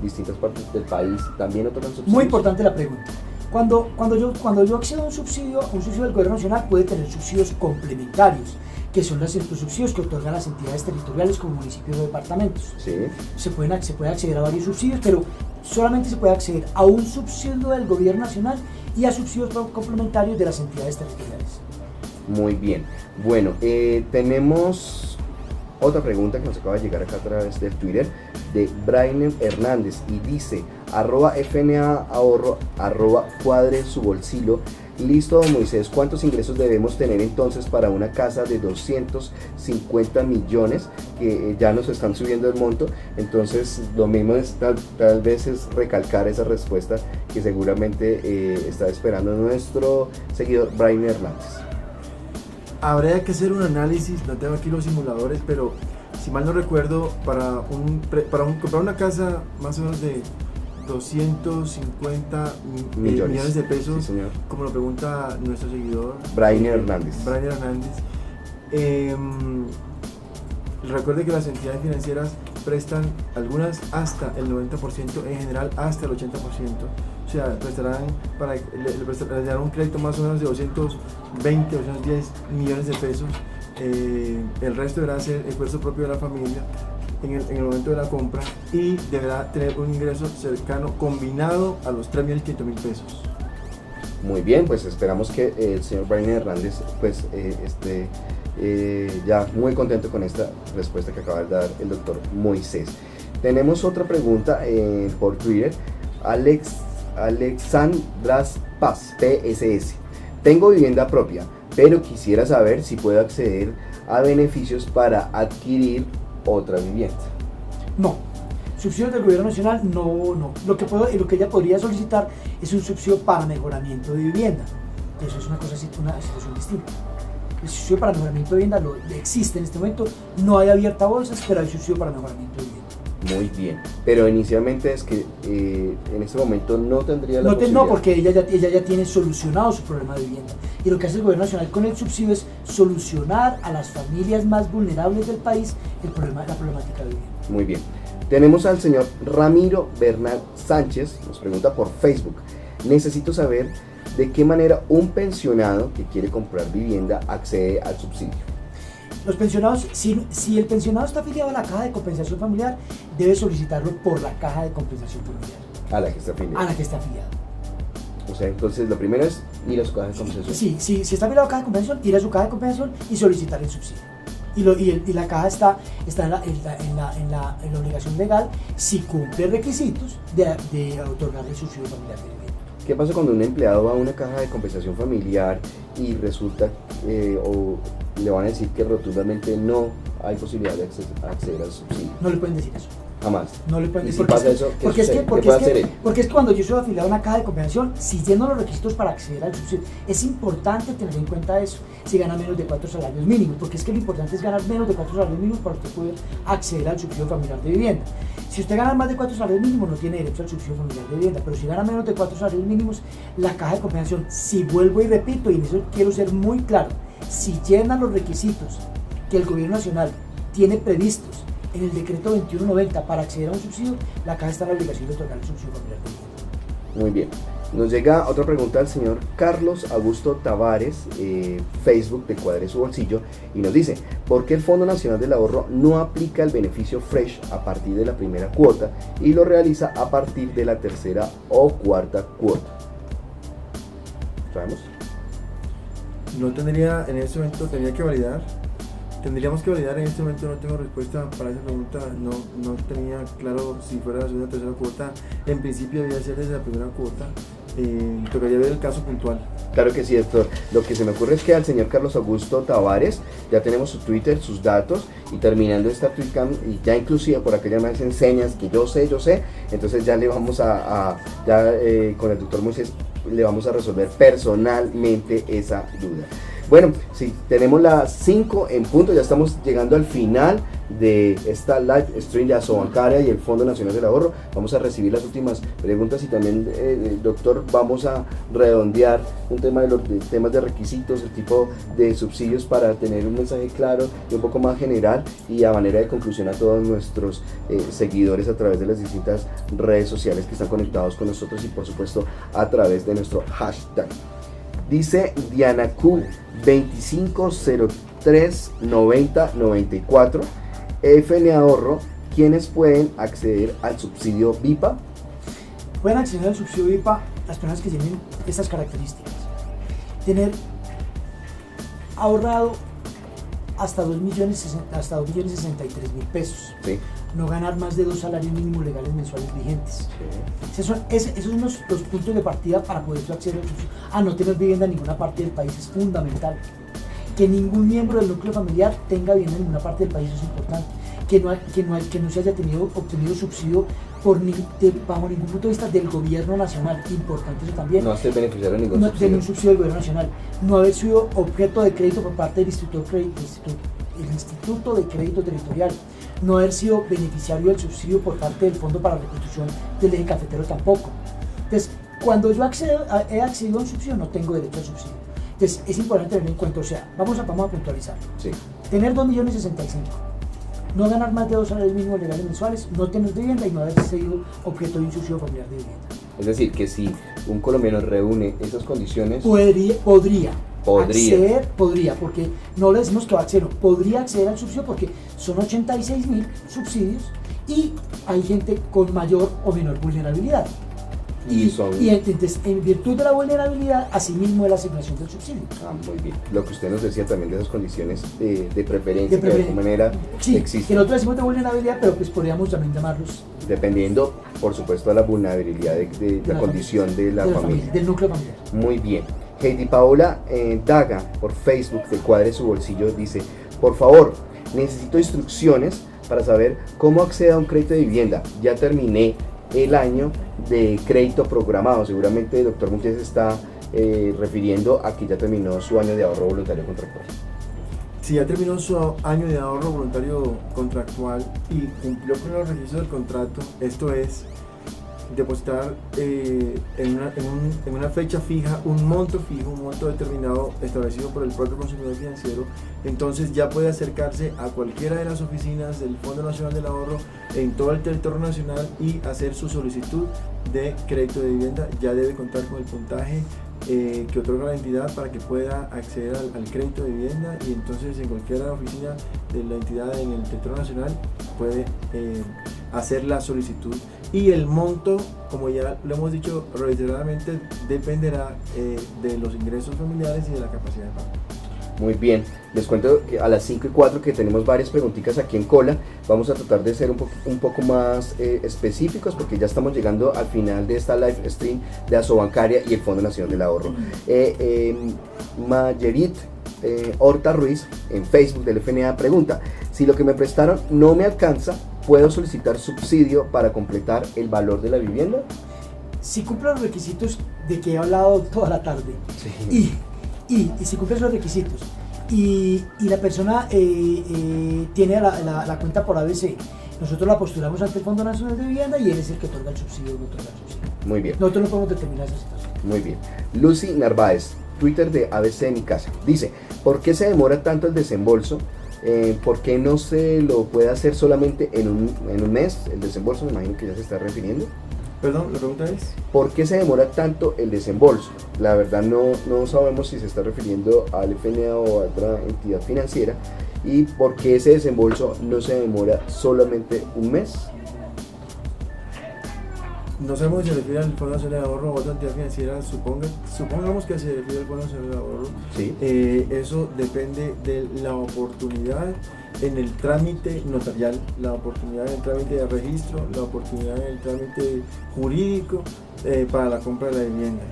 distintas partes del país, ¿también otorgan subsidios? Muy importante la pregunta. Cuando yo accedo a un subsidio del gobierno nacional, puede tener subsidios complementarios, que son los subsidios que otorgan las entidades territoriales como municipios o departamentos. Sí. Se puede acceder a varios subsidios, pero solamente se puede acceder a un subsidio del gobierno nacional y a subsidios complementarios de las entidades territoriales. Muy bien. Bueno, tenemos otra pregunta que nos acaba de llegar acá a través del Twitter de Brainer Hernández y dice @FNA ahorro @cuadre su bolsillo. Listo, don Moisés, ¿cuántos ingresos debemos tener entonces para una casa de 250 millones? Que ya nos están subiendo el monto, entonces lo mismo es tal vez es recalcar esa respuesta que seguramente está esperando nuestro seguidor Brainer Hernández. Habría que hacer un análisis, no tengo aquí los simuladores, pero si mal no recuerdo, para comprar una casa más o menos de 250 millones de pesos, sí, señor. como lo pregunta nuestro seguidor Brainer Hernández. Recuerde que las entidades financieras prestan algunas hasta el 90%, en general hasta el 80%. O sea, le darán un crédito más o menos de 220 o 210 millones de pesos. El resto deberá ser esfuerzo propio de la familia en el momento de la compra y deberá tener un ingreso cercano combinado a los 3.500.000 pesos. Muy bien, pues esperamos que el señor Brainer Hernández pues esté ya muy contento con esta respuesta que acaba de dar el doctor Moisés. Tenemos otra pregunta por Twitter. Alexandras Paz, PSS. Tengo vivienda propia, pero quisiera saber si puedo acceder a beneficios para adquirir otra vivienda. No, subsidios del gobierno nacional no. Lo que ella podría solicitar es un subsidio para mejoramiento de vivienda. Eso es una situación distinta. El subsidio para mejoramiento de vivienda existe en este momento, no hay abierta bolsas, pero hay subsidio para mejoramiento de vivienda. Muy bien, pero inicialmente es que en este momento no tendría la posibilidad. No, porque ella ya tiene solucionado su problema de vivienda. Y lo que hace el gobierno nacional con el subsidio es solucionar a las familias más vulnerables del país la problemática de vivienda. Muy bien. Tenemos al señor Ramiro Bernal Sánchez, nos pregunta por Facebook. Necesito saber de qué manera un pensionado que quiere comprar vivienda accede al subsidio. Los pensionados, si el pensionado está afiliado a la Caja de Compensación Familiar, debe solicitarlo por la Caja de Compensación Familiar. A la que está afiliado. A la que está afiliado. O sea, entonces lo primero es ir a su caja de compensación. Sí, si está afiliado a la Caja de Compensación, ir a su Caja de Compensación y solicitar el subsidio. Y la Caja está en la obligación legal, si cumple requisitos, de otorgarle el subsidio familiar de vivienda. ¿Qué pasa cuando un empleado va a una caja de compensación familiar y resulta o le van a decir que rotundamente no hay posibilidad de acceder al subsidio? No le pueden decir eso. Jamás. No le pueden ¿Y decir si pasa eso, qué sucede? ¿Qué puede hacer él? Porque es que cuando yo soy afiliado a una caja de compensación, si lleno los requisitos para acceder al subsidio, es importante tener en cuenta eso, si gana menos de 4 salarios mínimos, porque es que lo importante es ganar menos de 4 salarios mínimos para usted poder acceder al subsidio familiar de vivienda. Si usted gana más de 4 salarios mínimos, no tiene derecho al subsidio familiar de vivienda, pero si gana menos de 4 salarios mínimos, la caja de compensación, si vuelvo y repito, y en eso quiero ser muy claro, si llenan los requisitos que el gobierno nacional tiene previstos en el decreto 2190 para acceder a un subsidio, la caja está en la obligación de otorgar el subsidio familiar de vivienda. Muy bien. Nos llega otra pregunta del señor Carlos Augusto Tavares, Facebook de Cuadre su Bolsillo, y nos dice: ¿por qué el Fondo Nacional del Ahorro no aplica el beneficio Fresh a partir de la primera cuota y lo realiza a partir de la tercera o cuarta cuota? ¿Sabemos? No tendría, en este momento tendríamos que validar en este momento, no tengo respuesta para esa pregunta, no tenía claro si fuera la segunda o tercera cuota, en principio debía ser desde la primera cuota, tocaría ver el caso puntual. Claro que sí, doctor. Lo que se me ocurre es que al señor Carlos Augusto Tavares ya tenemos su Twitter, sus datos, y terminando esta tweetcam, y ya inclusive por aquellas más enseñas que yo sé, entonces ya le vamos con el doctor Moisés le vamos a resolver personalmente esa duda. Bueno, sí, tenemos las 5 en punto, ya estamos llegando al final de esta live stream de Asobancaria y el Fondo Nacional del Ahorro. Vamos a recibir las últimas preguntas y también, doctor, vamos a redondear un tema de los temas de requisitos, el tipo de subsidios para tener un mensaje claro y un poco más general y a manera de conclusión a todos nuestros seguidores a través de las distintas redes sociales que están conectados con nosotros y por supuesto a través de nuestro hashtag. Dice Diana Q 25039094, FN Ahorro, ¿quiénes pueden acceder al subsidio VIPA? Pueden acceder al subsidio VIPA las personas que tienen estas características: tener ahorrado hasta 2.063.000 pesos, Sí. no ganar más de 2 salarios mínimos legales mensuales vigentes. Esos son los puntos de partida para poder acceder al subsidio. No tener vivienda en ninguna parte del país es fundamental. Que ningún miembro del núcleo familiar tenga vivienda en ninguna parte del país es importante. Que no se haya obtenido subsidio bajo ningún punto de vista del gobierno nacional, importante eso también. No esté beneficiario de ningún No subsidio. tener un subsidio del gobierno nacional. No haber sido objeto de crédito por parte del Instituto de Crédito Territorial. No haber sido beneficiario del subsidio por parte del Fondo para la Reconstrucción del Eje Cafetero tampoco. Entonces, cuando yo he accedido a un subsidio, no tengo derecho al subsidio. Entonces, es importante tener en cuenta, o sea, vamos a puntualizar. Sí. Tener 2.065.000, no ganar más de 2 salarios mínimos legales mensuales, no tener vivienda y no haber sido objeto de un subsidio familiar de vivienda. Es decir, que si un colombiano reúne esas condiciones, Podría acceder, Podría. porque no le decimos que va a acceder, podría acceder al subsidio porque son 86.000 subsidios y hay gente con mayor o menor vulnerabilidad. Y entonces, en virtud de la vulnerabilidad, asimismo es la asignación del subsidio. Muy bien. Lo que usted nos decía también de esas condiciones de preferencia, que de alguna manera sí, existen. que nosotros decimos de vulnerabilidad, pero pues podríamos también llamarlos Dependiendo, por supuesto, de la vulnerabilidad de la condición de la familia. Del núcleo familiar. Muy bien. Heidi Paola Daga, por Facebook, de Cuadre su Bolsillo, dice: por favor, necesito instrucciones para saber cómo accedo a un crédito de vivienda. Ya terminé el año de crédito programado. Seguramente el doctor Montiel se está refiriendo a que ya terminó su año de ahorro voluntario contractual. Si ya terminó su año de ahorro voluntario contractual y cumplió con los requisitos del contrato, esto es depositar en una fecha fija un monto determinado establecido por el propio consumidor financiero, entonces ya puede acercarse a cualquiera de las oficinas del Fondo Nacional del Ahorro en todo el territorio nacional y hacer su solicitud de crédito de vivienda. Ya debe contar con el puntaje que otorga la entidad para que pueda acceder al crédito de vivienda, y entonces en cualquier oficina de la entidad en el territorio nacional puede hacer la solicitud, y el monto, como ya lo hemos dicho reiteradamente, dependerá de los ingresos familiares y de la capacidad de pago. Muy bien, les cuento que a las 5:04 que tenemos varias preguntitas aquí en cola. Vamos a tratar de ser un poco más específicos porque ya estamos llegando al final de esta live stream de Asobancaria y el Fondo Nacional del Ahorro. Mayerit Horta Ruiz en Facebook del FNA pregunta: si lo que me prestaron no me alcanza, ¿puedo solicitar subsidio para completar el valor de la vivienda? Si cumple los requisitos de que he hablado toda la tarde, Sí. y si cumple esos requisitos y la persona tiene la cuenta por ABC, nosotros la postulamos ante el Fondo Nacional de Vivienda y él es el que otorga el subsidio o no otorga el subsidio. Muy bien. Nosotros no podemos determinar esa situación. Muy bien. Lucy Narváez, Twitter de ABC Mi Casa, dice: ¿por qué se demora tanto el desembolso? ¿Por qué no se lo puede hacer solamente en un mes? El desembolso, me imagino que ya se está refiriendo. Perdón, la pregunta es: ¿por qué se demora tanto el desembolso? La verdad no sabemos si se está refiriendo al FNA o a otra entidad financiera. ¿Y por qué ese desembolso no se demora solamente un mes? No sabemos si se refiere al Fondo Nacional de Ahorro o a otra entidad financiera. Supongamos que se refiere al Fondo Nacional de Ahorro. Sí. Eso depende de la oportunidad en el trámite notarial, la oportunidad en el trámite de registro, la oportunidad en el trámite jurídico para la compra de la vivienda.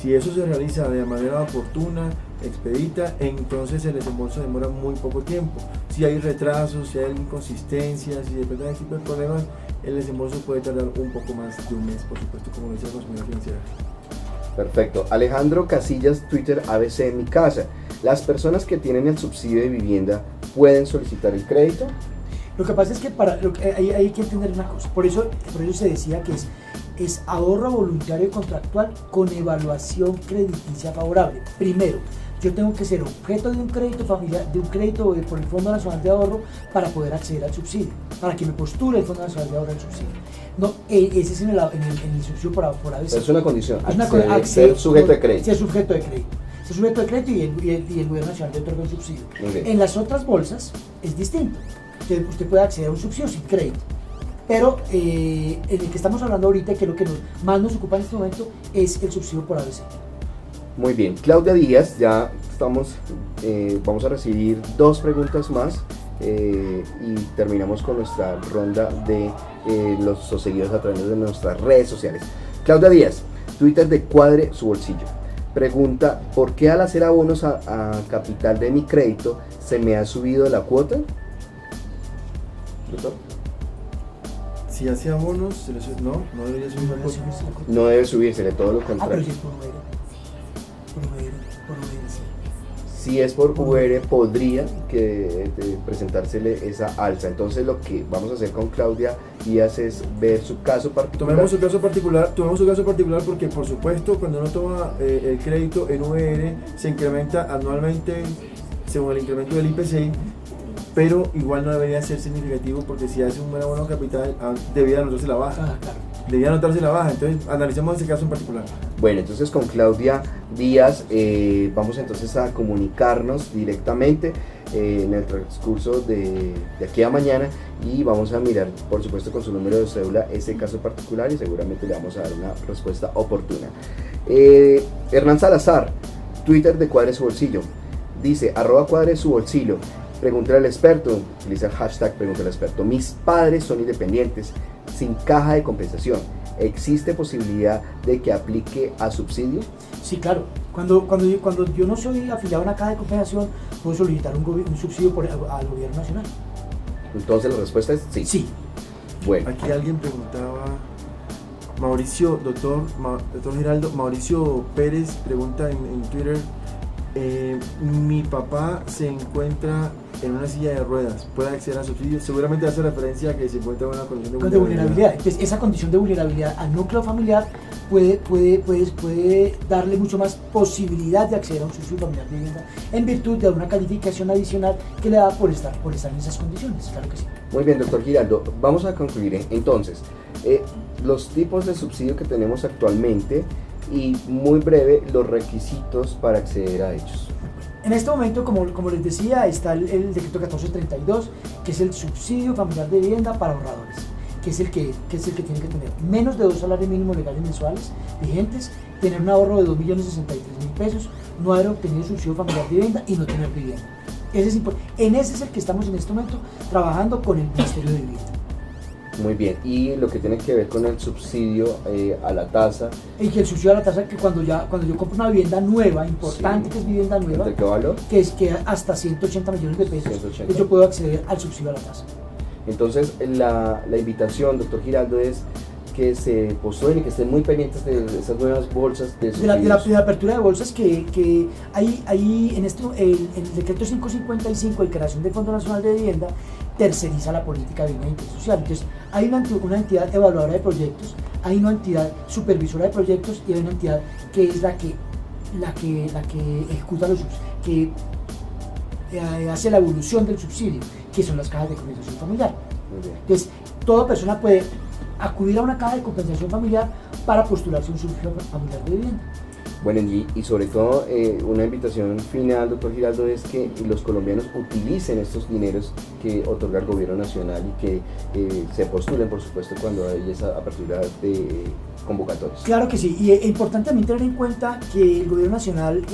Si eso se realiza de manera oportuna, expedita, entonces el desembolso demora muy poco tiempo. Si hay retrasos, si hay inconsistencias, si depende de ese tipo de problemas, el desembolso puede tardar un poco más de un mes, por supuesto, como dice la consumidor financiera. Perfecto. Alejandro Casillas, Twitter ABC Mi Casa. ¿Las personas que tienen el subsidio de vivienda pueden solicitar el crédito? Lo que pasa es que hay que entender una cosa, por eso se decía que es ahorro voluntario y contractual con evaluación crediticia favorable. Primero, yo tengo que ser objeto de un crédito familiar, de un crédito por el Fondo Nacional de Ahorro para poder acceder al subsidio, para que me postule el Fondo Nacional de Ahorro al subsidio. No, ese es en el subsidio por ABC. Es una condición, Ser sujeto de crédito. Ser sujeto de crédito. Ser sujeto de crédito y el Gobierno Nacional te otorga un subsidio. Okay. En las otras bolsas es distinto. Usted puede acceder a un subsidio sin crédito. Pero en el que estamos hablando ahorita, que lo que más nos ocupa en este momento es el subsidio por ABC. Muy bien, Claudia Díaz, ya estamos, vamos a recibir 2 preguntas más y terminamos con nuestra ronda de los seguidores a través de nuestras redes sociales. Claudia Díaz, Twitter de Cuadre su bolsillo, pregunta: ¿por qué al hacer abonos a capital de mi crédito se me ha subido la cuota? ¿Doctor? Si hace abonos, no debería subir la cuota. No debe subírsele, todo lo Pero contrario. si es por VR, sí. Si es por VR, podría presentársele esa alza. Entonces lo que vamos a hacer con Claudia Díaz es ver su caso particular. Tomemos su caso particular porque, por supuesto, cuando uno toma el crédito en VR se incrementa anualmente según el incremento del IPC, pero igual no debería ser significativo porque si hace un buen abono capital debía anotarse la baja. Claro. Entonces analicemos ese caso en particular. Bueno, entonces con Claudia Díaz vamos entonces a comunicarnos directamente en el transcurso de aquí a mañana y vamos a mirar, por supuesto, con su número de cédula ese caso particular y seguramente le vamos a dar una respuesta oportuna. Hernán Salazar, Twitter de Cuadre su bolsillo, dice: @Cuadre su bolsillo. Pregúntale al experto, utiliza el hashtag Pregúntale al experto. Mis padres son independientes, sin caja de compensación. ¿Existe posibilidad de que aplique a subsidio? Sí, claro. Cuando yo no soy afiliado a una caja de compensación, puedo solicitar un subsidio al Gobierno Nacional. Entonces la respuesta es sí. Sí. Bueno. Aquí alguien preguntaba, doctor Giraldo, Mauricio Pérez pregunta en Twitter: mi papá se encuentra en una silla de ruedas, ¿puede acceder a subsidios? Seguramente hace referencia a que se encuentra en una condición de vulnerabilidad. Entonces, esa condición de vulnerabilidad al núcleo familiar puede darle mucho más posibilidad de acceder a un subsidio familiar de vivienda en virtud de una calificación adicional que le da por estar en esas condiciones, claro que sí. Muy bien, doctor Giraldo, vamos a concluir entonces los tipos de subsidio que tenemos actualmente y muy breve los requisitos para acceder a ellos. En este momento, como les decía, está el decreto 1432, que es el subsidio familiar de vivienda para ahorradores, que es el que tiene que tener menos de 2 salarios mínimos legales mensuales vigentes, tener un ahorro de 2.063.000 pesos, no haber obtenido subsidio familiar de vivienda y no tener vivienda. En ese es el que estamos en este momento trabajando con el Ministerio de Vivienda. Muy bien, y lo que tiene que ver con el subsidio a la tasa. Y que el subsidio a la tasa, que cuando yo compro una vivienda nueva, importante, sí, que es vivienda nueva, ¿de qué valor? Que es que hasta 180 millones de pesos, pues yo puedo acceder al subsidio a la tasa. Entonces la invitación, doctor Giraldo, es que se postulen y que estén muy pendientes de esas nuevas bolsas de la apertura de bolsas que hay en el decreto 555 de creación del Fondo Nacional de Vivienda terceriza la política de vivienda e interés social. Entonces hay una entidad evaluadora de proyectos, hay una entidad supervisora de proyectos y hay una entidad que es la que ejecuta que hace la evolución del subsidio, que son las cajas de compensación familiar. Entonces toda persona puede acudir a una caja de compensación familiar para postularse un subsidio familiar de vivienda. Bueno, y sobre todo una invitación final, doctor Giraldo, es que los colombianos utilicen estos dineros que otorga el gobierno nacional y que se postulen, por supuesto, cuando hay esa apertura de convocatorias. Claro que sí, y es importante también tener en cuenta que el gobierno nacional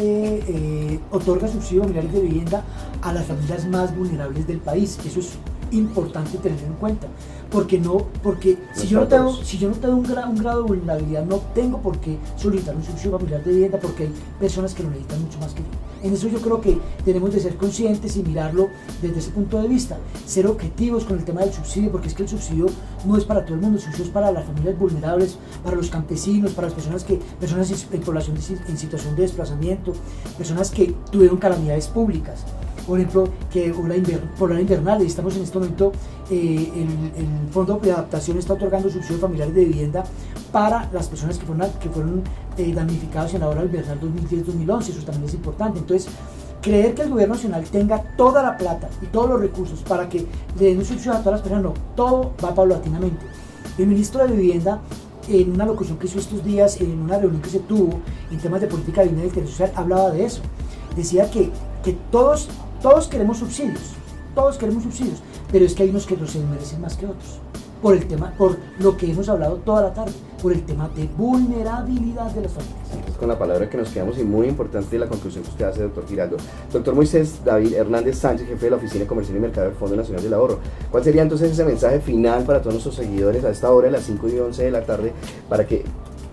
otorga subsidios familiares de vivienda a las familias más vulnerables del país. Eso es importante tenerlo en cuenta, porque si yo no tengo un grado de vulnerabilidad, no tengo por qué solicitar un subsidio familiar de vivienda, porque hay personas que lo necesitan mucho más que yo. En eso yo creo que tenemos de ser conscientes y mirarlo desde ese punto de vista, ser objetivos con el tema del subsidio, porque es que el subsidio no es para todo el mundo, el subsidio es para las familias vulnerables, para los campesinos, para las personas en población en situación de desplazamiento, personas que tuvieron calamidades públicas. Por ejemplo, que por la invernal, estamos en este momento, el Fondo de Adaptación está otorgando subsidios familiares de vivienda para las personas que fueron damnificadas en la hora invernal 2010-2011, eso también es importante. Entonces, creer que el gobierno nacional tenga toda la plata y todos los recursos para que le den un subsidio a todas las personas, no, todo va paulatinamente. El ministro de Vivienda, en una locución que hizo estos días, en una reunión que se tuvo en temas de política de vivienda y interés social, hablaba de eso. Decía que todos queremos subsidios, pero es que hay unos que se merecen más que otros, por lo que hemos hablado toda la tarde, por el tema de vulnerabilidad de las familias. Entonces, con la palabra que nos quedamos, y muy importante la conclusión que usted hace, doctor Giraldo. Doctor Moisés David Hernández Sánchez, jefe de la Oficina de Comercio y Mercado del Fondo Nacional del Ahorro, ¿cuál sería entonces ese mensaje final para todos nuestros seguidores a esta hora, a las 5:11 de la tarde, para que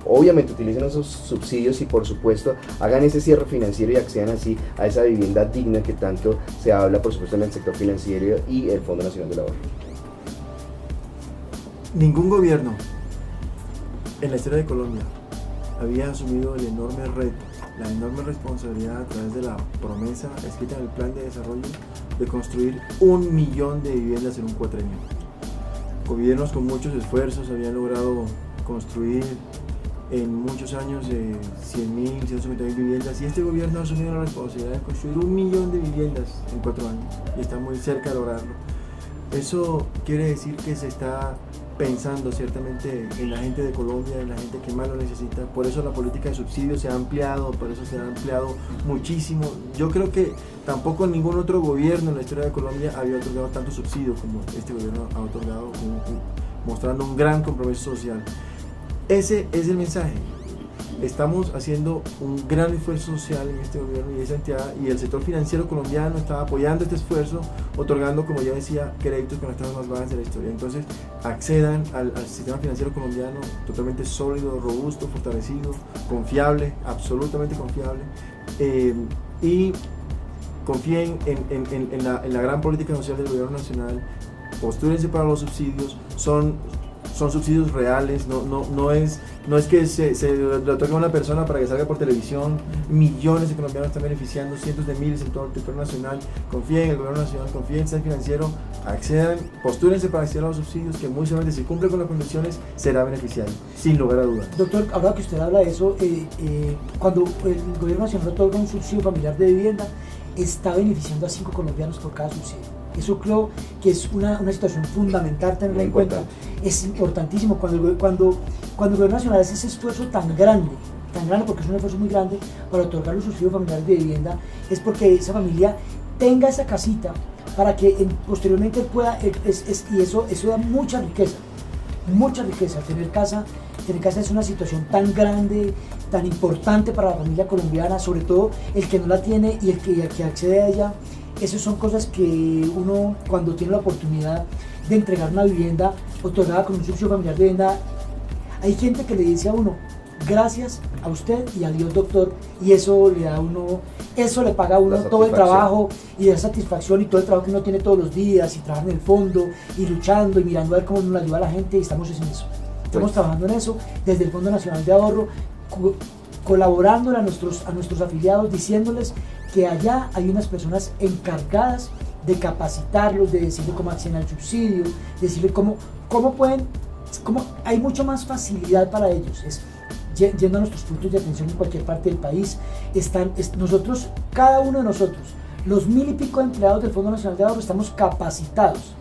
obviamente utilicen esos subsidios y por supuesto hagan ese cierre financiero y accedan así a esa vivienda digna que tanto se habla, por supuesto, en el sector financiero y el Fondo Nacional del Ahorro? Ningún gobierno en la historia de Colombia había asumido el enorme reto, la enorme responsabilidad a través de la promesa escrita en el plan de desarrollo de construir 1 millón de viviendas en un cuatrenio. Gobiernos con muchos esfuerzos habían logrado construir en muchos años 100.000, 150.000 viviendas, y este gobierno ha asumido la responsabilidad de construir 1 millón de viviendas en 4 años y está muy cerca de lograrlo. Eso quiere decir que se está pensando ciertamente en la gente de Colombia, en la gente que más lo necesita. Por eso la política de subsidios se ha ampliado, por eso se ha ampliado muchísimo. Yo creo que tampoco ningún otro gobierno en la historia de Colombia había otorgado tanto subsidio como este gobierno ha otorgado, mostrando un gran compromiso social. Ese es el mensaje. Estamos haciendo un gran esfuerzo social en este gobierno y esa entidad, y el sector financiero colombiano está apoyando este esfuerzo, otorgando, como ya decía, créditos con las tasas más bajas de la historia. Entonces, accedan al sistema financiero colombiano totalmente sólido, robusto, fortalecido, confiable, absolutamente confiable, y confíen en la gran política social del gobierno nacional. Postúlense para los subsidios, son subsidios reales, no es que se lo otorga a una persona para que salga por televisión. Millones de colombianos están beneficiando, cientos de miles en todo el territorio nacional. Confíen en el gobierno nacional, confíen en el sistema financiero, accedan, postúlense para acceder a los subsidios, que muy seguramente, si cumple con las condiciones, será beneficiario, sin lugar a dudas. Doctor, ahora que usted habla de eso, cuando el gobierno nacional otorga un subsidio familiar de vivienda, está beneficiando a 5 colombianos por cada subsidio. Eso creo que es una situación fundamental tenerla en cuenta. Es importantísimo cuando el gobierno nacional hace ese esfuerzo tan grande, porque es un esfuerzo muy grande para otorgar los subsidios familiares de vivienda, es porque esa familia tenga esa casita para que posteriormente pueda, y eso da mucha riqueza. Tener casa es una situación tan grande, tan importante para la familia colombiana, sobre todo el que no la tiene y el que accede a ella. Esas son cosas que uno, cuando tiene la oportunidad de entregar una vivienda otorgada con un subsidio familiar de vivienda, hay gente que le dice a uno, gracias a usted y a Dios, doctor, y eso le da a uno, eso le paga a uno todo el trabajo y la satisfacción y todo el trabajo que uno tiene todos los días, y trabajar en el fondo y luchando y mirando a ver cómo nos ayuda a la gente, y estamos en eso. Estamos trabajando en eso desde el Fondo Nacional de Ahorro, colaborándole a nuestros afiliados, diciéndoles que allá hay unas personas encargadas de capacitarlos, de decirles cómo acceden al subsidio, decirles cómo hay mucha más facilidad para ellos. Yendo a nuestros puntos de atención en cualquier parte del país, nosotros, cada uno de nosotros, los 1000 y pico de empleados del Fondo Nacional de Ahorro, estamos capacitados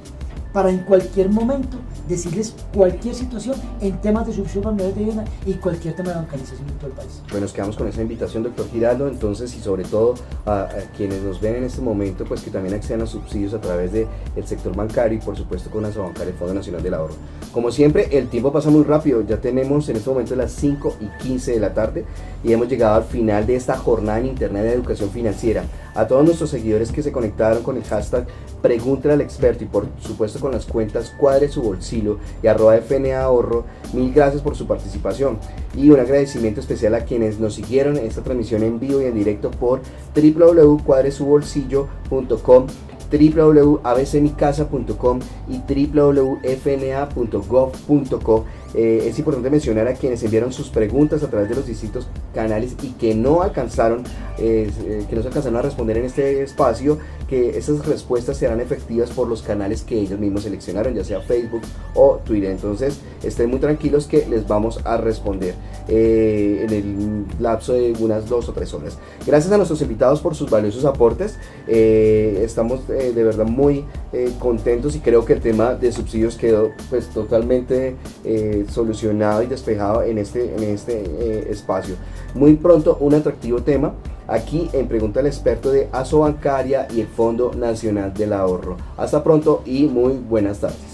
para en cualquier momento decirles cualquier situación en temas de subsidio familiar de vivienda y cualquier tema de bancarización en todo el país. Bueno, nos quedamos con esa invitación, doctor Giraldo, entonces, y sobre todo a quienes nos ven en este momento, pues que también accedan a subsidios a través del sector bancario y por supuesto con Asobancar, el Fondo Nacional del Ahorro. Como siempre, el tiempo pasa muy rápido, ya tenemos en este momento las 5:15 de la tarde y hemos llegado al final de esta jornada en Internet de Educación Financiera. A todos nuestros seguidores que se conectaron con el hashtag Pregúntale al experto y por supuesto con las cuentas Cuadre su Bolsillo y @FNA Ahorro. Mil gracias por su participación y un agradecimiento especial a quienes nos siguieron en esta transmisión en vivo y en directo por www.cuadresubolsillo.com, www.abcmicasa.com y www.fna.gov.co. Es importante mencionar a quienes enviaron sus preguntas a través de los distintos canales y que no se alcanzaron a responder en este espacio, que esas respuestas serán efectivas por los canales que ellos mismos seleccionaron, ya sea Facebook o Twitter. Entonces estén muy tranquilos que les vamos a responder en el lapso de unas 2 o 3 horas. Gracias a nuestros invitados por sus valiosos aportes. Estamos de verdad muy contentos y creo que el tema de subsidios quedó pues totalmente solucionado y despejado en este espacio. Muy pronto un atractivo tema aquí en Pregunta al Experto de Asobancaria y el Fondo Nacional del Ahorro. Hasta pronto y muy buenas tardes.